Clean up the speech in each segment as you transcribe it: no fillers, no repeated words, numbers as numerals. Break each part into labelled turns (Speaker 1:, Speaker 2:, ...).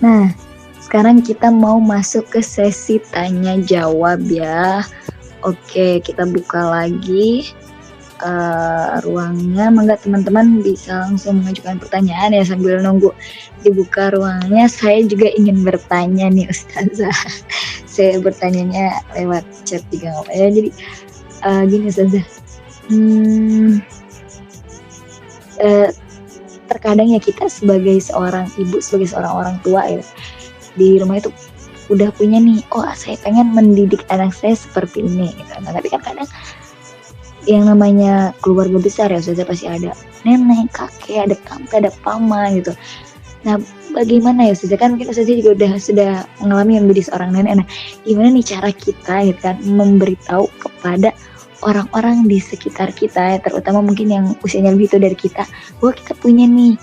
Speaker 1: Nah, sekarang kita mau masuk ke sesi tanya jawab ya. Oke, kita buka lagi ruangnya. Mangga teman-teman bisa langsung mengajukan pertanyaan ya sambil nunggu dibuka ruangnya. Saya juga ingin bertanya nih Ustazah. Saya bertanyanya lewat chat juga nggak apa ya. Jadi gini Ustazah. Terkadang ya kita sebagai seorang ibu, sebagai seorang orang tua ya, di rumah itu udah punya nih, oh saya pengen mendidik anak saya seperti ini gitu. Nah, tapi kan kadang yang namanya keluarga besar ya Ustazah, pasti ada nenek, kakek, ada tante, ada pama gitu. Nah, bagaimana ya Ustazah, kan mungkin Ustazah juga sudah mengalami menjadi seorang nenek. Nah, gimana nih cara kita gitu kan memberitahu kepada orang-orang di sekitar kita ya, terutama mungkin yang usianya lebih tua dari kita, bahwa kita punya nih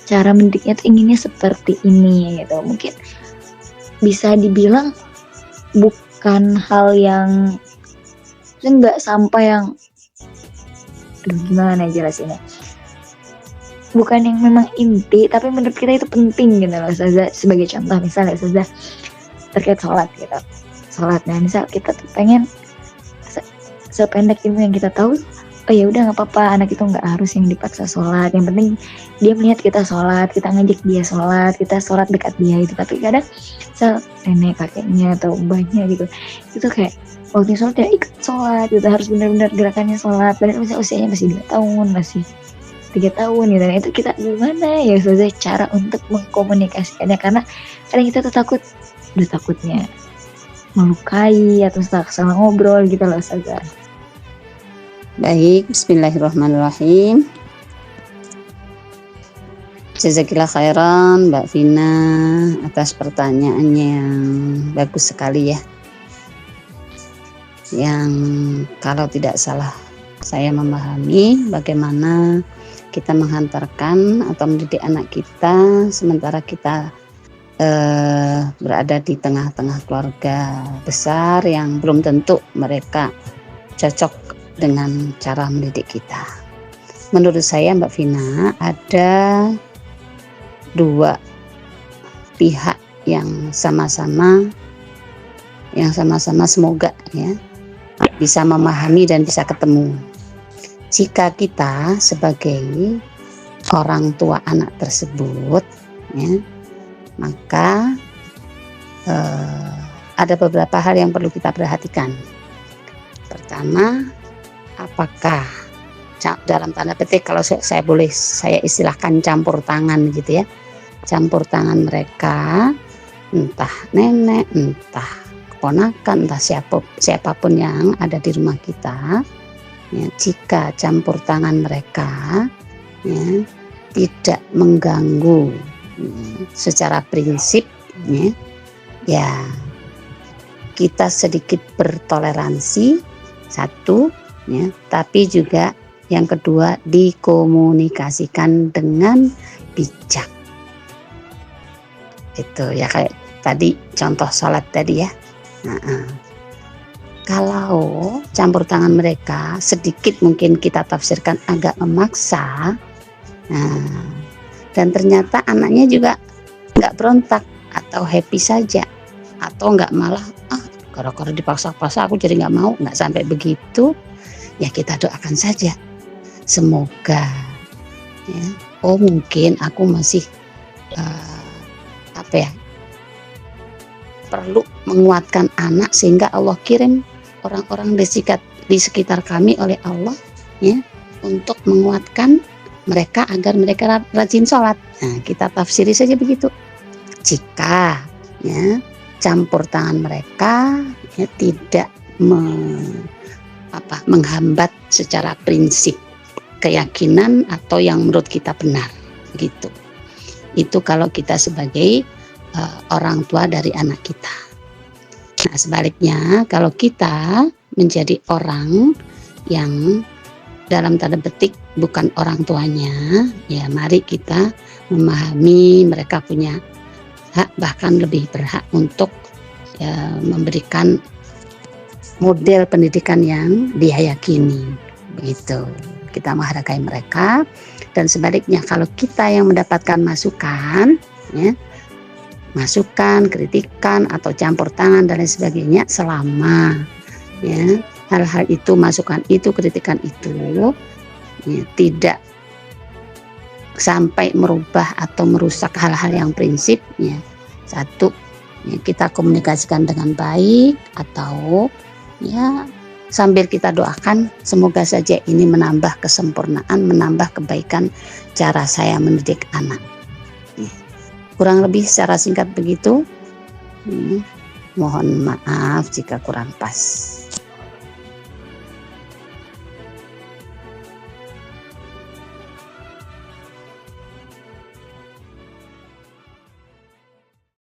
Speaker 1: cara mendidiknya tuh inginnya seperti ini gitu. Mungkin bisa dibilang bukan hal yang nggak sampai yang gimana jelasinnya, bukan yang memang inti, tapi menurut kita itu penting gitu loh Ustazah. Sebagai contoh misalnya Ustazah terkait sholat gitu, sholat. Nah misal kita tuh pengen sependek ilmu yang kita tahu, oh ya udah nggak apa-apa, anak itu nggak harus yang dipaksa sholat, yang penting dia melihat kita sholat, kita ngajak dia sholat, kita sholat dekat dia itu. Tapi kadang misal nenek kakeknya atau mbahnya gitu, itu kayak waktu sholat ya ikut sholat gitu, harus benar-benar gerakannya sholat, padahal misalnya usianya masih 2 tahun, masih 3 tahun gitu. Dan itu kita gimana ya Ustazah cara untuk mengkomunikasikannya, karena kadang kita tuh takutnya melukai atau salah ngobrol gitu loh Ustazah.
Speaker 2: Baik, bismillahirrahmanirrahim. Jazakillah khairan Mbak Vina atas pertanyaannya yang bagus sekali ya. Yang kalau tidak salah saya memahami bagaimana kita menghantarkan atau mendidik anak kita sementara kita berada di tengah-tengah keluarga besar yang belum tentu mereka cocok dengan cara mendidik kita. Menurut saya Mbak Vina ada dua pihak yang sama-sama semoga ya bisa memahami dan bisa ketemu. Jika kita sebagai orang tua anak tersebut ya, maka ada beberapa hal yang perlu kita perhatikan. Pertama, apakah dalam tanda petik kalau saya boleh saya istilahkan campur tangan gitu ya, campur tangan mereka, entah nenek, entah keponakan, entah siapapun yang ada di rumah kita ya, jika campur tangan mereka ya, tidak mengganggu secara prinsip ya kita sedikit bertoleransi satu ya, tapi juga yang kedua dikomunikasikan dengan bijak. Itu ya kayak tadi contoh sholat tadi ya. Kalau campur tangan mereka sedikit mungkin kita tafsirkan agak memaksa, dan ternyata anaknya juga nggak berontak atau happy saja, atau nggak malah gara-gara dipaksa-paksa aku jadi nggak mau, nggak sampai begitu ya, kita doakan saja semoga ya, oh mungkin aku masih perlu menguatkan anak sehingga Allah kirim orang-orang di sekitar kami oleh Allah ya untuk menguatkan mereka agar mereka rajin sholat. Nah, kita tafsiri saja begitu. Jika ya campur tangan mereka ya, tidak menghambat secara prinsip keyakinan atau yang menurut kita benar gitu. Itu kalau kita sebagai orang tua dari anak kita. Nah sebaliknya kalau kita menjadi orang yang dalam tanda petik bukan orang tuanya, ya mari kita memahami mereka punya hak, bahkan lebih berhak untuk ya, memberikan model pendidikan yang dia yakini begitu. Kita menghargai mereka. Dan sebaliknya kalau kita yang mendapatkan masukan ya, masukan, kritikan atau campur tangan dan lain sebagainya, selama ya hal-hal itu, masukan itu, kritikan itu ya, tidak sampai merubah atau merusak hal-hal yang prinsip ya. Satu, ya, kita komunikasikan dengan baik, atau ya sambil kita doakan semoga saja ini menambah kesempurnaan, menambah kebaikan cara saya mendidik anak. Kurang lebih secara singkat begitu. Mohon maaf jika kurang pas.